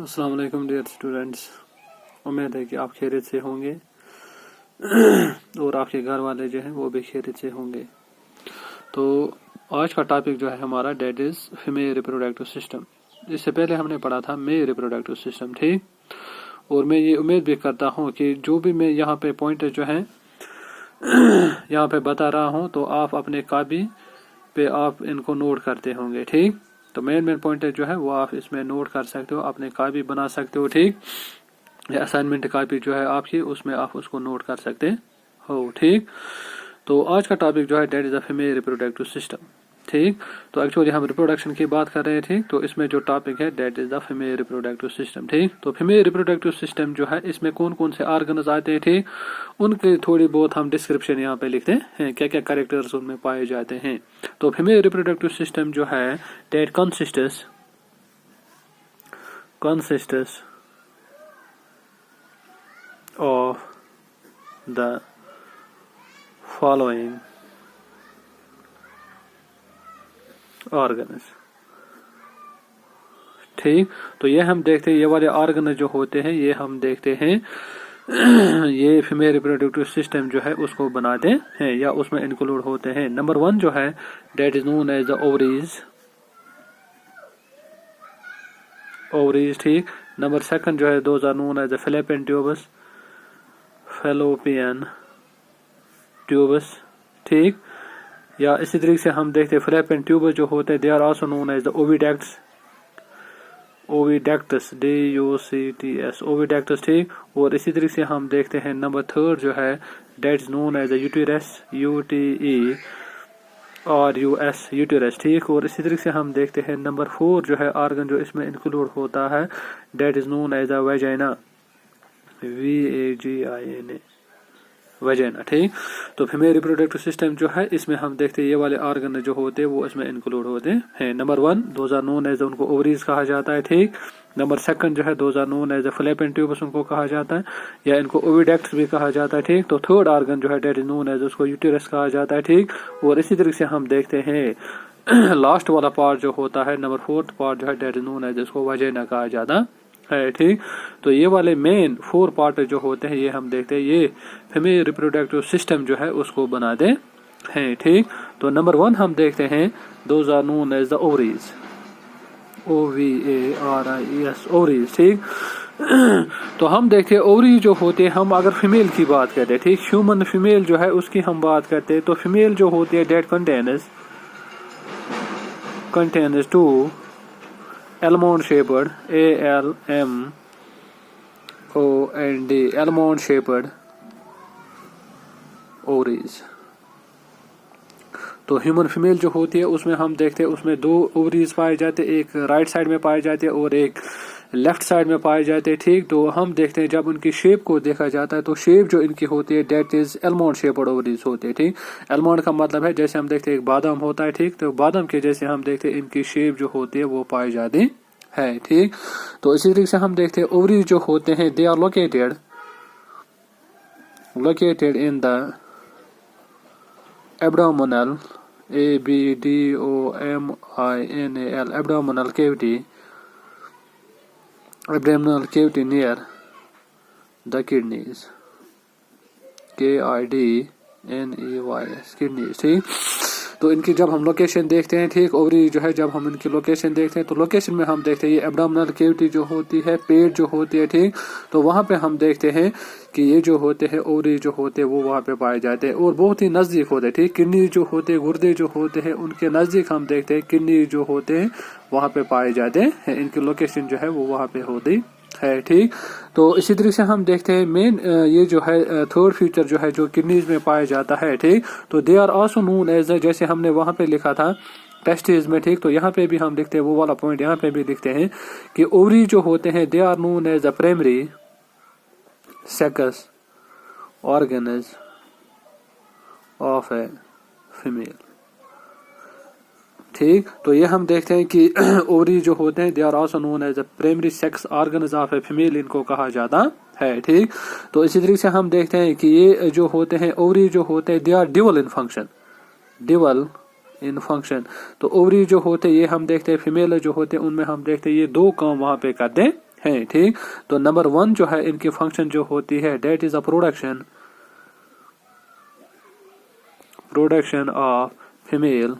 अस्सलाम वालेकुम dear students, उम्मीद है कि आप खैरियत से होंगे और आपके घर वाले जो हैं वो भी खैरियत से होंगे। तो आज का टॉपिक जो है हमारा that is female reproductive system. इससे पहले हमने पढ़ा था मेल रिप्रोडक्टिव सिस्टम, ठीक। और मैं ये उम्मीद भी करता हूँ कि जो भी मैं यहाँ पे पॉइंट जो हैं यहाँ पे बता रहा हूँ तो आप अपने कापी पे आप इनको नोट करते होंगे, ठीक। तो मेन पॉइंट जो है वो आप इसमें नोट कर सकते हो, अपने कापी बना सकते हो, ठीक। या असाइनमेंट कापी जो है आपकी उसमें आप उसको नोट कर सकते हो, ठीक। तो आज का टॉपिक जो है that is the female reproductive system, ठीक। तो एक्चुअली हम रिप्रोडक्शन की बात कर रहे हैं, ठीक। तो इसमें जो टॉपिक है that is the female reproductive system, ठीक। तो फीमेल रिप्रोडक्टिव सिस्टम जो है इसमें कौन कौन से ऑर्गन्स आते हैं, ठीक। उनके थोड़ी बहुत हम डिस्क्रिप्शन यहाँ पे लिखते हैं, क्या क्या कैरेक्टर्स उनमें पाए जाते हैं। तो फीमेल रिप्रोडक्टिव सिस्टम जो है that consists of the following organs, ठीक। तो ये हम देखते हैं, ये वाले ऑर्गन जो होते हैं ये हम देखते हैं ये फीमेल रिप्रोडक्टिव सिस्टम जो है उसको बनाते हैं या उसमें इंक्लूड होते हैं। नंबर 1 जो है that is known as the ovaries, ठीक। नंबर 2 जो है those are known as the fallopian tubes, ठीक। या इसी तरीके से हम देखते हैं फैलोपियन ट्यूबस जो होते हैं they are also known as the oviducts DUCTS oviducts, ठीक। और इसी तरीके से हम देखते हैं नंबर 3 जो है that is known as the uterus uterus, ठीक। और इसी तरीके से हम देखते हैं नंबर 4 जो है ऑर्गन जो इसमें इंक्लूड होता है that is known as the vagina VAGINA vagina, ठीक। तो फीमेल रिप्रोडक्टिव सिस्टम जो है इसमें हम देखते हैं ये वाले ऑर्गन जो होते हैं वो इसमें इंक्लूड होते हैं। Number 1 those are known as उनको ओवरीज कहा जाता है, ठीक। नंबर 2 जो है those are known as fallopian tubes उनको कहा जाता है या इनको ओविडक्ट्स भी कहा जाता है, ठीक। तो 3rd ऑर्गन जो है डेट इज नोन एज उसको यूटेरस कहा जाता है, ठीक। और इसी तरीके से हम देखते हैं लास्ट वाला पार्ट जो होता है नंबर 4th पार्ट जो है डेट इज नोन एज उसको वजाइना कहा जाता है, ठीक। तो ये वाले मेन 4 पार्ट जो होते हैं ये हम देखते हैं ये फीमेल रिप्रोडक्टिव सिस्टम जो है उसको बनाते हैं, ठीक। तो नंबर 1 हम देखते हैं those are known as the ovaries OVARIES ovaries, ठीक। तो हम देखते हैं ओवरी जो होते हैं हम अगर फीमेल की बात करते हैं, ठीक। ह्यूमन फीमेल जो है उसकी हम बात करते हैं तो फीमेल जो होती है that contains 2 almond shaped ALMOND almond shaped ovaries। तो ह्यूमन फीमेल जो होती है उसमें हम देखते हैं उसमें 2 ओवरीज पाए जाते हैं, एक राइट साइड में पाए जाते हैं और एक लेफ्ट साइड में पाए जाते हैं, ठीक। तो हम देखते हैं जब उनकी शेप को देखा जाता है तो शेप जो इनकी होती है that is almond shaped ovaries होते हैं, ठीक। एलमोंड का मतलब है जैसे हम देखते हैं एक बादाम होता है, ठीक। तो बादाम के जैसे हम देखते हैं इनकी शेप जो होती है वो पाई जाती है, ठीक। तो इसी तरीके से हम देखते हैं ओवरीज जो होते हैं they are located in the abdominal ABDOMINAL abdominal cavity near the kidneys KIDNEYS kidneys, ठीक। तो इनकी जब हम लोकेशन देखते हैं, ठीक। ओवरी जो है जब हम इनकी लोकेशन देखते हैं तो लोकेशन में हम देखते हैं ये एब्डोमिनल कैविटी जो होती है पेट जो होती है, ठीक। तो वहां पे हम देखते हैं कि ये जो होते हैं ओवरी जो होते हैं वो वहां पे पाए जाते हैं और बहुत ही नजदीक होते हैं, ठीक। किडनी जो होते हैं गुर्दे जो होते हैं उनके नजदीक हम देखते हैं किडनी जो होते हैं वहां पे पाए जाते हैं, इनकी लोकेशन जो है वो वहां पे होती है, ठीक। तो इसी तरीके से हम देखते हैं मेन ये जो है 3rd फीचर जो है जो किडनीज में पाया जाता है, ठीक। तो they are also known as जैसे हमने वहां पे लिखा था टेस्टिस में, ठीक। तो यहाँ पे भी हम लिखते हैं वो वाला पॉइंट यहाँ पे भी लिखते हैं कि ओवरी जो होते हैं they are known as the primary sex organs of a female, ठीक। तो ये हम देखते हैं कि ओवरी जो होते हैं they are also known as the primary sex organs of a female इनको कहा जाता है, ठीक। तो इसी तरीके से हम देखते हैं कि ये जो होते हैं ओवरी जो होते हैं they are dual in function. तो ओवरी जो होते हैं ये हम देखते हैं फीमेल जो होते हैं उनमें हम देखते हैं ये 2 काम वहां पे करते हैं, ठीक। तो नंबर 1 जो है इनकी फंक्शन जो होती है that is a production of female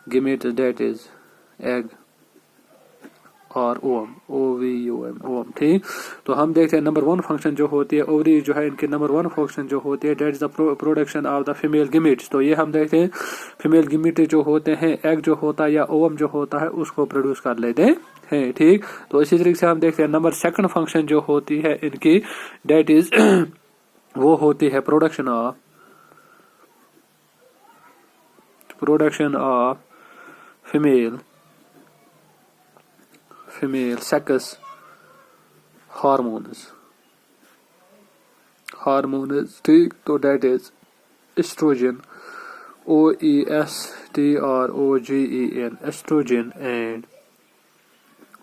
gametes that is egg और ओवम, ठीक। तो हम देखते हैं नंबर 1 फंक्शन जो होती है ओवरी जो है इनकी नंबर 1 फंक्शन जो होती है that is the production of the female gametes. तो ये हम देखते हैं फीमेल गिमिट जो होते हैं एग जो होता है या ओवम जो होता है उसको प्रोड्यूस कर लेते हैं, ठीक। तो इसी तरीके से हम देखते हैं नंबर 2 फंक्शन जो होती है इनकी डेट इज वो होती है production of female sex hormones, ठीक। तो that is oestrogen OESTROGEN oestrogen and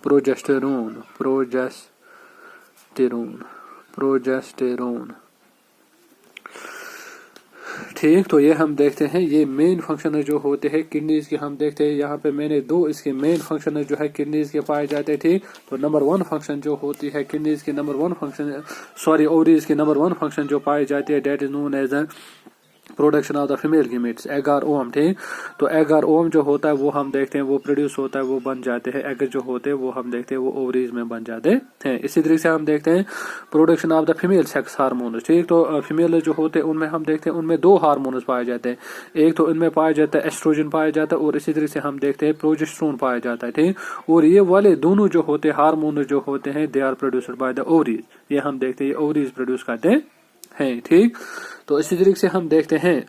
progesterone, ठीक। तो ये हम देखते हैं ये मेन फंक्शन जो होते हैं किडनीज के, हम देखते हैं यहाँ पे मैंने 2 इसके मेन फंक्शन जो है किडनीज के पाए जाते हैं, ठीक। तो नंबर 1 फंक्शन जो होती है किडनीज की नंबर 1 फंक्शन ओवरीज की नंबर 1 फंक्शन जो पाई जाती है that is known as production of the female gametes egg और ओवम, ठीक। तो एग और ओवम जो होता है वो हम देखते हैं वो प्रोड्यूस होता है, वो बन जाते हैं एग जो होते हैं वो हम देखते हैं वो ओवरीज में बन जाते हैं। इसी तरीके से हम देखते हैं production of the female sex hormones, ठीक। तो फीमेल जो होते हैं उनमें हम देखते हैं उनमें 2 हार्मोन्स पाए जाते हैं, एक तो इनमें पाया जाता है एस्ट्रोजन पाया जाता है और इसी तरीके से हम देखते हैं प्रोजेस्टेरोन पाया जाता है, ठीक। और ये वाले दोनों जो होते हैं हार्मोन जो होते हैं they are produced by the ovaries, ये हम देखते हैं ओवरीज प्रोड्यूस करते हैं, ठीक। तो इसी तरीके से हम देखते हैं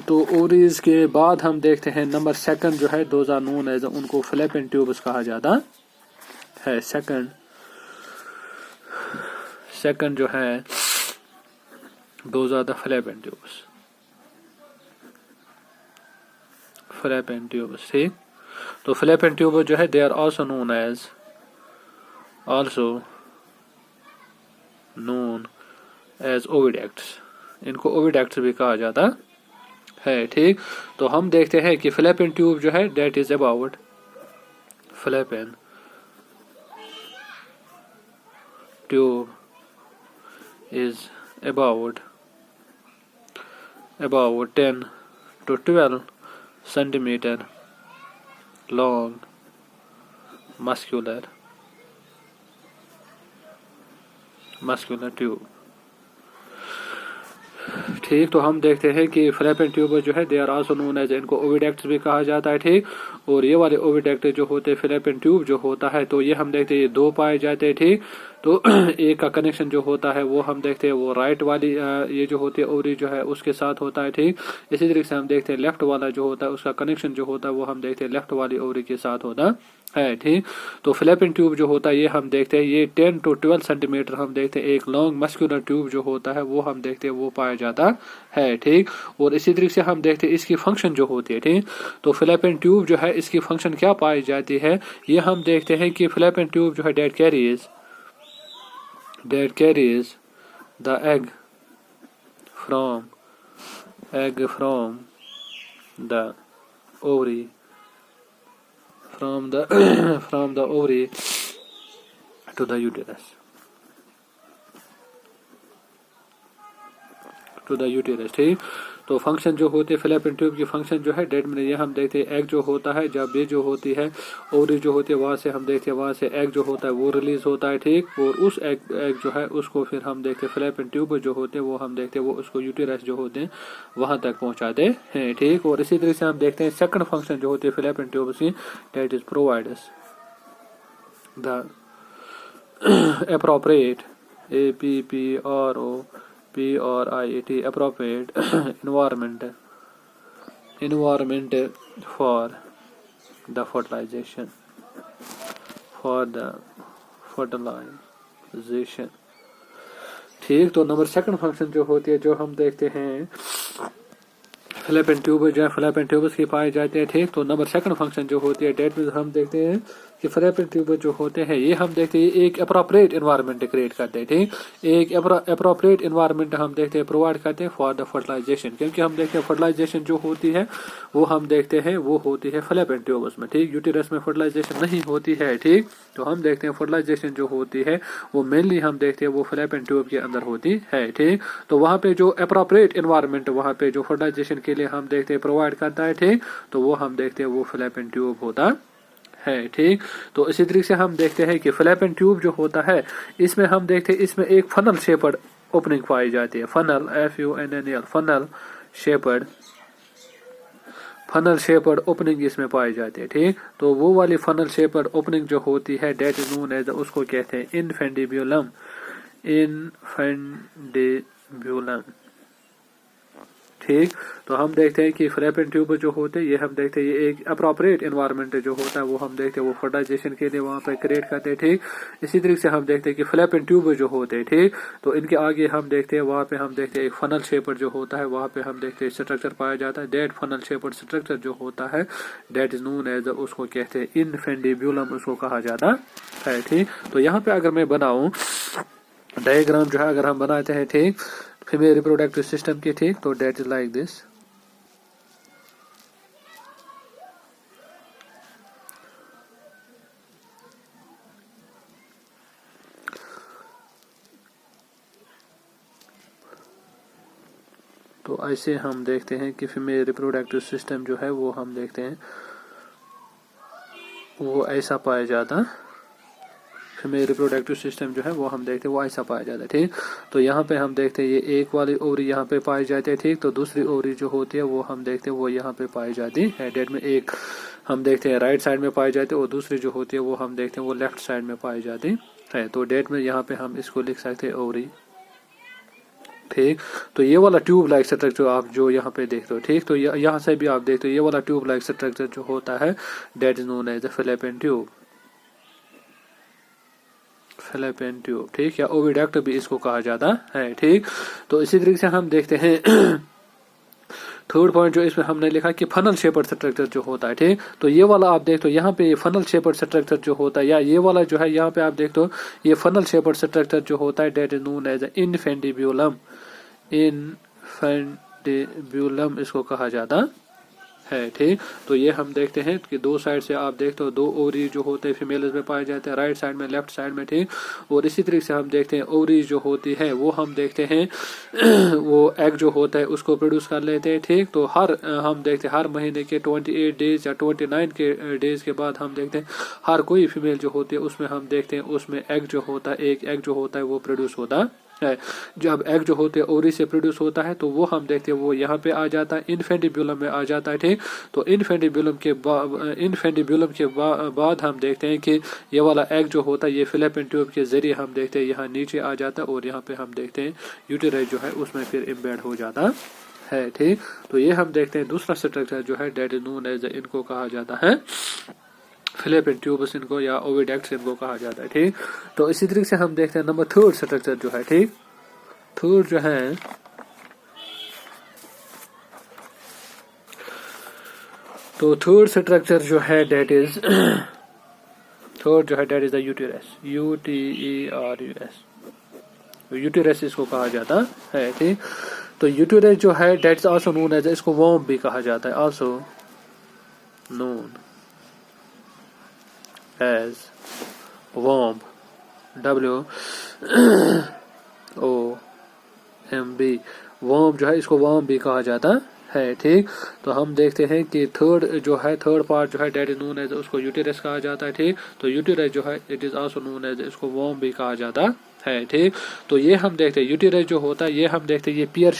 तो ओवरीज के बाद हम देखते हैं नंबर 2 जो है दोज आर नोन एज उनको फैलोपियन ट्यूब्स कहा जाता है। सेकंड जो है those are the fallopian tubes, ठीक। तो फैलोपियन ट्यूब जो है they are also known as oviducts, इनको ओविडक्ट्स भी कहा जाता है, ठीक। तो हम देखते हैं कि फैलोपियन ट्यूब जो है that is about fallopian tube is about 10 to 12 centimeter long muscular tube, ठीक। तो हम देखते हैं कि फैलोपियन ट्यूब जो है they are also known as इनको ओविडक्ट्स भी कहा जाता है, ठीक। और ये वाले ओविडक्ट जो होते हैं फैलोपियन ट्यूब जो होता है तो ये हम देखते हैं ये 2 पाए जाते हैं, ठीक। तो एक का कनेक्शन जो होता है वो हम देखते हैं वो राइट वाली ये जो होती है ओवरी जो है उसके साथ होता है, ठीक। इसी तरीके से हम देखते हैं लेफ्ट वाला जो होता है उसका कनेक्शन जो होता है वो हम देखते हैं लेफ्ट वाली ओवरी के साथ होता है, ठीक। तो फैलोपियन ट्यूब जो होता है ये हम देखते हैं ये 10 to 12 सेंटीमीटर हम देखते हैं एक लॉन्ग मस्कुलर ट्यूब जो होता है वो हम देखते हैं वो पाया जाता है, ठीक। और इसी तरीके से हम देखते हैं इसकी फंक्शन जो होती है, ठीक। तो फैलोपियन ट्यूब जो है इसकी फंक्शन क्या पाई जाती है ये हम देखते हैं कि फैलोपियन ट्यूब जो है date carries the egg from the ovary from the ovary to the uterus, ठीक। तो फंक्शन जो होती है फैलोपियन ट्यूब की फंक्शन जो है डेट में ये हम देखते हैं एग जो होता है जब ये जो होती है ओवरी जो होती है वहां से हम देखते हैं वहां से एग जो होता है वो रिलीज होता है, ठीक। और उस एग जो है उसको फिर हम देखते हैं फैलोपियन ट्यूब जो होते हैं वो हम देखते हैं वो उसको यूटेरस जो होते हैं वहां तक पहुंचाते हैं, ठीक। और इसी तरह से हम देखते हैं सेकंड फंक्शन जो होती है फैलोपियन ट्यूब की that is provides the appropriate appropriate environment for the fertilization ठीक। तो नंबर 2 फंक्शन जो होती है जो हम देखते हैं फिलिपिन ट्यूब जो है फिलिपिन ट्यूब्स की पाए जाते हैं, ठीक। तो नंबर सेकंड फंक्शन जो होती है डेट में हम देखते हैं कि फिलिपिन ट्यूब जो होते हैं ये हम देखते हैं एक अप्रोप्रिएट एनवायरनमेंट क्रिएट करते हैं, ठीक। एक अप्रोप्रिएट एनवायरनमेंट हम देखते हैं प्रोवाइड करते हैं फॉर द फर्टिलाइजेशन, क्योंकि हम देखते हैं फर्टिलाइजेशन जो होती है वो हम देखते हैं वो होती है फिलिपिन ट्यूब्स में, ठीक। यूटेरस में फर्टिलाइजेशन नहीं होती है, ठीक। तो हम देखते हैं फर्टिलाइजेशन जो होती है वो मेनली हम देखते हैं वो फिलिपिन ट्यूब के अंदर होती है, ठीक। तो वहाँ पे जो अप्रोप्रिएट एनवायरनमेंट वहाँ पे जो फर्टिलाइजेशन के लिए हम देखते हैं प्रोवाइड करता है, ठीक। तो वो हम देखते हैं वो फिलिपिन ट्यूब होता है, ठीक। तो इसी तरीके से हम देखते हैं कि फिलिपिन ट्यूब जो होता है इसमें हम देखते हैं इसमें एक फनल शेपर्ड ओपनिंग पाई जाती है, funnel FUNNL funnel shaped opening इसमें पाई जाती है, ठीक। तो वो वाली फनल शेपर्ड ओपनिंग जो होती है डेट इज नोन एज, उसको कहते हैं इनफेंडिब्यूलम, ठीक। तो हम देखते हैं कि फिलिपिन ट्यूब जो होते हैं ये हम देखते हैं ये एक अप्रोप्रिएट एनवायरनमेंट जो होता है वो हम देखते हैं वो फर्टिलाइजेशन के लिए वहाँ पे क्रिएट करते हैं, ठीक। इसी तरीके से हम देखते हैं कि फिलिपिन ट्यूब जो होते हैं, ठीक। तो इनके आगे हम देखते हैं वहाँ पे हम देखते हैं एक फनल शेपर्ड जो होता है वहाँ पे हम देखते हैं स्ट्रक्चर पाया जाता है, डेट फनल शेपर्ड स्ट्रक्चर जो होता है डेट इज नोन एज, उसको कहते हैं इनफेंडिब्यूलम, उसको कहा जाता है, ठीक। तो यहाँ पे अगर मैं बनाऊं डायग्राम जो है अगर हम बनाते हैं, ठीक, फीमेल रिप्रोडक्टिव सिस्टम की, ठीक। तो डेट इज लाइक दिस, तो ऐसे हम देखते हैं कि फीमेल रिप्रोडक्टिव सिस्टम जो है वो हम देखते हैं वो ऐसा पाया जाता, फीमेल रिप्रोडक्टिव सिस्टम जो है वो हम देखते हैं वो ऐसा पाया जाता है, ठीक। तो यहाँ पे हम देखते हैं ये एक वाली ओवरी यहाँ पे पाई जाती है, ठीक। तो दूसरी ओवरी जो होती है वो हम देखते हैं वो यहाँ पे पाई जाती है, डेट में एक हम देखते हैं राइट साइड में पाई जाती है और दूसरी जो होती है वो हम देखते हैं वो लेफ्ट साइड में पाई जाती है। तो डेट में यहाँ पे हम इसको लिख सकते हैं ओवरी, ठीक। तो ये वाला ट्यूब लाइक स्ट्रक्चर आप जो यहाँ पे देखते हो, ठीक। तो यहाँ से भी आप देखते हो ये वाला ट्यूब लाइक स्ट्रक्चर जो होता है that is known as fallopian tube, fallopian tube, ठीक। या ओविडक्ट भी इसको कहा जाता है, ठीक। तो इसी तरीके से हम देखते हैं थर्ड पॉइंट जो इसमें हमने लिखा कि फनल शेपर्ड स्ट्रक्चर जो होता है, ठीक। तो ये वाला आप देखते हो यहाँ पे फनल शेपर्ड स्ट्रक्चर जो होता है या ये वाला जो है यहाँ पे आप देखते हो ये फनल शेपर्ड स्ट्रक्चर जो होता है डेट इज नोन एज इनफेंडिब्यूलम, इनफेंडिब्यूलम इसको कहा जाता है, ठीक। तो ये हम देखते हैं कि दो साइड से आप देखते हो दो ओवरी जो होते हैं फीमेल्स में पाए जाते हैं, राइट साइड में लेफ्ट साइड में, ठीक। और इसी तरीके से हम देखते हैं ओवरी जो होती है वो हम देखते हैं वो एग जो होता है उसको प्रोड्यूस कर लेते हैं, ठीक। तो हम देखते हैं हर महीने के 28 डेज या 29 के डेज के बाद हम देखते हैं हर कोई फीमेल जो होती है उसमें हम देखते हैं उसमें एग जो होता है एक एग जो होता है वो प्रोड्यूस होता है। जब एग जो होते हैं ओवरी से प्रोड्यूस होता है तो वो हम देखते हैं वो यहाँ पे आ जाता है इनफेंडिब्यूलम में आ जाता है, ठीक। तो इनफेंडिब्यूलम के बाद हम देखते हैं कि ये वाला एग जो होता है ये फिलिपिन ट्यूब के जरिए हम देखते हैं यहाँ नीचे आ जाता है और यहाँ पे हम देखते हैं यूटेराइज जो है उसमें फिर इम्बेड हो जाता है, ठीक। तो ये हम देखते हैं दूसरा स्ट्रक्चर जो है डेट इज नोन एज, इनको कहा जाता है फिलिपिन ट्यूब्स इनको या ओविडक्ट्स इनको कहा जाता है, ठीक। तो इसी तरीके से हम देखते हैं नंबर थर्ड स्ट्रक्चर जो है, ठीक। थर्ड जो है तो थर्ड स्ट्रक्चर जो है डेट इज थर्ड जो है that is the uterus, UTERUS, uterus इसको कहा जाता है, ठीक। तो यूटेरस जो है that is also known as, इसको वॉर्म भी कहा जाता है, also known as worm, WOMB, worm जो है इसको worm भी कहा जाता है, ठीक। तो हम देखते हैं कि थर्ड जो है थर्ड पार्ट जो है डेट इज नोन एज उसको यूटेरस कहा जाता है, ठीक। तो यूटेरस जो है it is also known as, इसको worm भी कहा जाता है, ठीक। तो ये हम देखते हैं यूटेरस जो होता है ये हम देखते हैं ये pear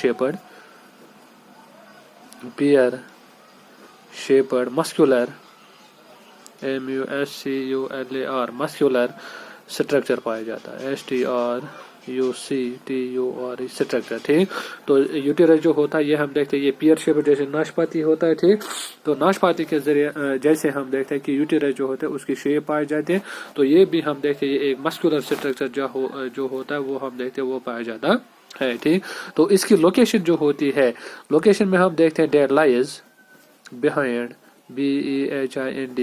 shaped muscular MUSCULAR muscular structure पाया जाता है, STRUCTUR स्ट्रक्चर, ठीक। तो यूटेरस जो होता है ये हम देखते हैं ये पियर शेप जैसे नाशपाती होता है, ठीक। तो नाशपाती के जरिए जैसे हम देखते हैं कि यूटेरस जो होता है उसकी शेप पाई जाती है, तो ये भी हम देखते हैं ये एक मस्कुलर स्ट्रक्चर जो होता है वो हम देखते हैं वो पाया जाता है, ठीक। तो इसकी लोकेशन जो होती है, लोकेशन में हम देखते हैं that lies behind, BEHIND,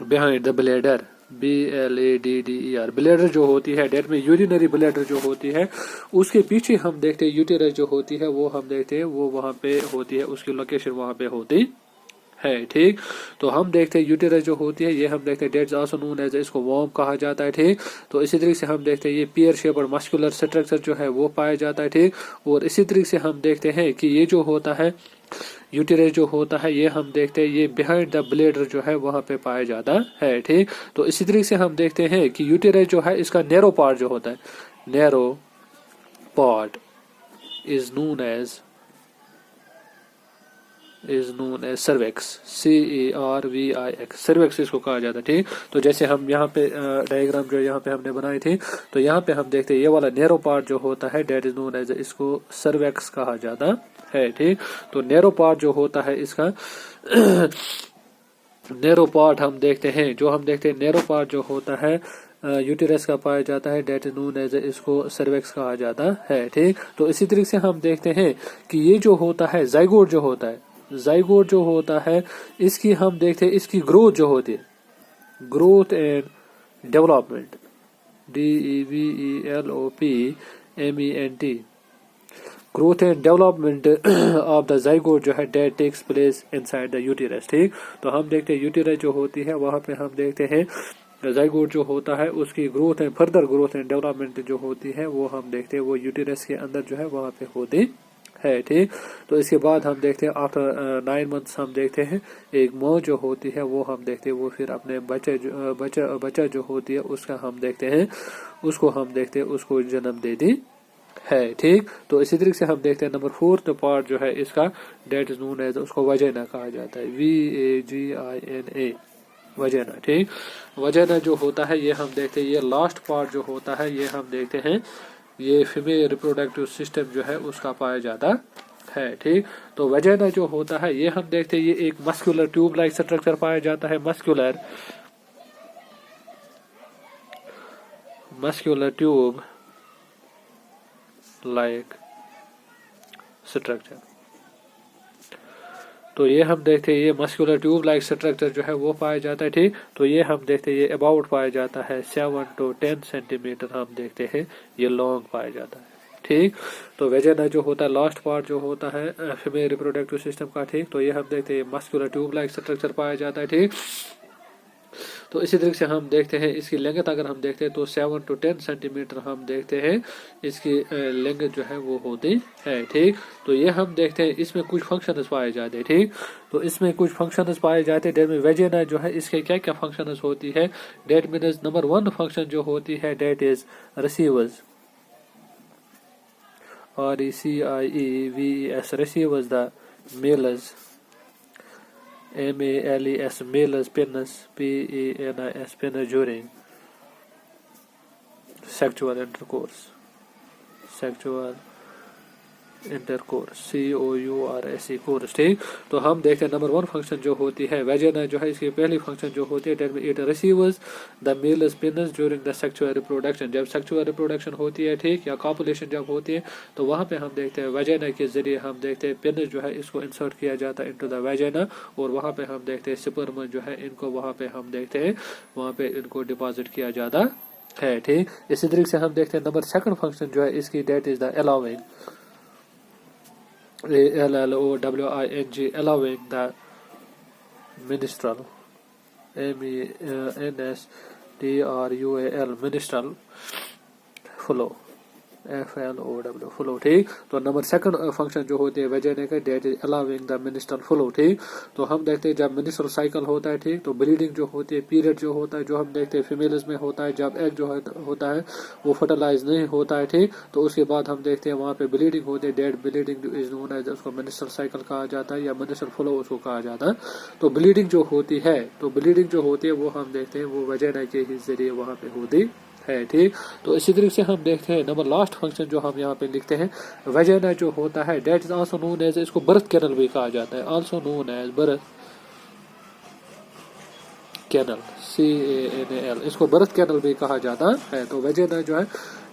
behind the bladder, BLADDER, bladder जो होती है, डेट में यूरिनरी ब्लेडर जो होती है, उसके पीछे हम देखते हैं यूटेरस जो होती है, वो हम देखते हैं वो वहां पे होती है, उसकी लोकेशन वहां पे होती है, ठीक। तो हम देखते हैं यूटेरस जो होती है, ये हम देखते हैं डेट्स आल्सो नोन एज, इसको वॉर्म कहा जाता है, ठीक। तो इसी तरीके से हम देखते हैं ये पियर शेप और मस्कुलर स्ट्रक्चर जो है वो पाया जाता है, ठीक। और इसी तरीके से हम देखते हैं कि ये जो होता है यूटेरस जो होता है, ये हम देखते हैं ये बिहाइंड द ब्लेडर जो है वहां पे पाया जाता है, ठीक। तो इसी तरीके से हम देखते हैं कि यूटेरस जो है इसका नैरो पार्ट जो होता है, narrow part is known as cervix, CERVIX, cervix इसको कहा जाता है, ठीक। तो जैसे हम यहाँ पे डायग्राम जो यहाँ पे हमने बनाई थी, तो यहाँ पे हम देखते हैं ये वाला नैरो पार्ट जो होता है डेट इज नोन एज, इसको सर्वेक्स कहा जाता है, ठीक। तो नैरो पार्ट जो होता है इसका नैरो पार्ट हम देखते हैं, जो हम देखते हैं नैरो पार्ट जो होता है यूटेरस का पाया जाता है, डेट इज नोन एज, इसको सर्वेक्स कहा जाता है, ठीक। तो इसी तरीके से हम देखते हैं कि ये जो होता है जाइगोट जो होता है, जाइगोट जो होता है इसकी हम देखते हैं इसकी ग्रोथ जो होती है, growth and development, DEVELOPMENT, growth and development of the zygote जो है that takes place inside the uterus, ठीक। तो हम देखते हैं यूटेरस जो होती है वहां पे हम देखते हैं जाइगोट जो होता है उसकी growth and further growth and development जो होती है वो हम देखते हैं वो यूटेरस के अंदर जो है वहां पे होती है, ठीक। तो इसके बाद हम देखते हैं आफ्टर 9 मंथ्स हम देखते हैं एक मौ जो होती है वो हम देखते हैं वो फिर अपने बच्चा जो होती है उसका हम देखते हैं उसको हम देखते हैं उसको जन्म देती है, ठीक। तो इसी तरीके से हम देखते हैं नंबर 4th पार्ट जो है इसका डेट इज नोन एज, उसको वजाइना कहा जाता है, VAGINA, वजाइना, ठीक। वजाइना जो होता है ये हम देखते हैं ये लास्ट पार्ट जो होता है ये हम देखते हैं ये फीमेल रिप्रोडक्टिव सिस्टम जो है उसका पाया जाता है, ठीक। तो वजाइना जो होता है ये हम देखते हैं ये एक मस्कुलर ट्यूब लाइक स्ट्रक्चर पाया जाता है, मस्कुलर ट्यूब लाइक स्ट्रक्चर। तो ये हम देखते हैं ये मस्कुलर ट्यूब लाइक स्ट्रक्चर जो है वो पाया जाता है, ठीक। तो ये हम देखते हैं ये अबाउट पाया जाता है 7 to 10 सेंटीमीटर हम देखते हैं ये लॉन्ग पाया जाता है, ठीक। तो वेजाइना जो होता है लास्ट पार्ट जो होता है फीमेल रिप्रोडक्टिव सिस्टम का, ठीक। तो ये हम देखते हैं मस्कुलर ट्यूब लाइक स्ट्रक्चर पाया जाता है, ठीक। तो इसी तरीके से हम देखते हैं इसकी लेंथ अगर हम देखते हैं तो 7 to 10 सेंटीमीटर हम देखते हैं इसकी लेंथ जो है वो होती है, ठीक। तो ये हम देखते हैं इसमें कुछ फंक्शंस पाए जाते हैं, ठीक। तो इसमें कुछ फंक्शंस पाए जाते हैं डेट में वेजाइना जो है इसके क्या क्या फंक्शंस होती है, डेट मीन्स नंबर 1 फंक्शन जो होती है that is receives, RECIEVES, receives the males, MALES, males penis, PENIS, penis during sexual intercourse, COURSE, course, ठीक। तो हम देखते हैं नंबर 1 फंक्शन जो होती है वेजाइना जो है इसकी पहली फंक्शन जो होती है डेट में it receives the mails penis during the sexual reproduction, जब सेक्सुअल रिप्रोडक्शन होती है, ठीक, या कॉपुलेशन जब होती है तो वहां पे हम देखते हैं वेजाइना के जरिए हम देखते हैं पेनिस जो है इसको इंसर्ट किया जाता है इनटू द वेजाइना और वहां पे हम देखते हैं स्पर्म जो है इनको वहां पे हम देखते हैं वहां पे इनको डिपॉजिट किया जाता है, ठीक। इसी तरीके से हम देखते हैं नंबर 2 फंक्शन जो है इसकी that is the allowing, ALLOWING, allowing the menstrual, MENSTRUAL, menstrual flow, FLOW, flow, ठीक। तो नंबर 2 फंक्शन जो होती है वेजाइना का that is allowing the menstrual flow, ठीक। तो हम देखते हैं जब मेंस्ट्रुअल साइकिल होता है, ठीक, तो ब्लीडिंग जो होती है, पीरियड जो होता है जो हम देखते हैं फीमेल्स में होता है जब एग जो होता है वो फर्टिलाइज नहीं होता है, ठीक। तो उसके बाद हम देखते हैं वहां पे ब्लीडिंग होती है, that bleeding is known as, उसको मेंस्ट्रुअल साइकिल कहा जाता है या मेंस्ट्रुअल फ्लो उसको कहा जाता है। तो ब्लीडिंग जो होती है वो हम देखते हैं वो वेजाइना के ही जरिए वहां पे होती है, ठीक। तो इसी तरीके से हम देखते हैं नंबर लास्ट फंक्शन जो हम यहाँ पे लिखते हैं वेजाइना जो होता है that is also known as, इसको बर्थ कैनल भी कहा जाता है, also known as birth canal, CANAL, इसको बर्थ कैनल भी कहा जाता है। तो वेजाइना जो है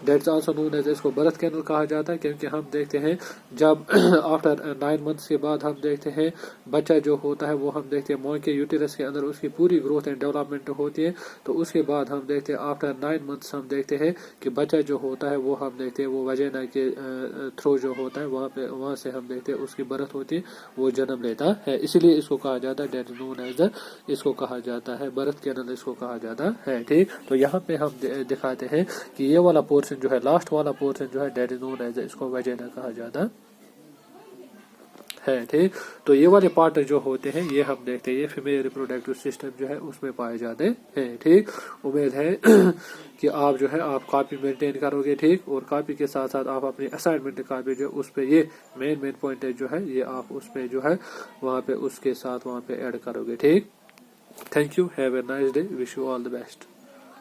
That's also known as इसको बर्थ कैनल कहा जाता है, क्योंकि हम देखते हैं जब आफ्टर 9 months के बाद हम देखते हैं बच्चा जो होता है वो हम देखते हैं माँ के यूटेरस के अंदर उसकी पूरी ग्रोथ एंड डेवलपमेंट होती है। तो उसके बाद हम देखते हैं आफ्टर 9 months हम देखते हैं कि बच्चा जो होता है वो हम देखते हैं वो वजाइना के थ्रू जो होता है वहाँ से हम देखते हैं उसकी बर्थ होती है, वो जन्म लेता है, इसीलिए इसको कहा जाता है डेट नोन एज इसको कहा जाता है बर्थ कैनल इसको कहा जाता है। ठीक, तो यहाँ पे हम दिखाते हैं कि ये वाला पोर्शन जो है लास्ट वाला पोर्शन जो है डेट नोन एज इसको वजाइना कहा जाता है। ठीक, तो ये वाले पार्ट जो होते हैं ये हम देखते हैं ये फीमेल रिप्रोडक्टिव सिस्टम जो है उसमें पाए जाते हैं। ठीक, उम्मीद है कि आप जो है आप कॉपी मेंटेन करोगे। ठीक, और कॉपी के साथ साथ आप अपनी असाइनमेंट कॉपी जो उस पे ये मेन पॉइंट जो है ये आप उस पे जो है वहाँ पे उसके साथ वहाँ पे ऐड करोगे। ठीक, thank you, have a nice day, wish you all the best.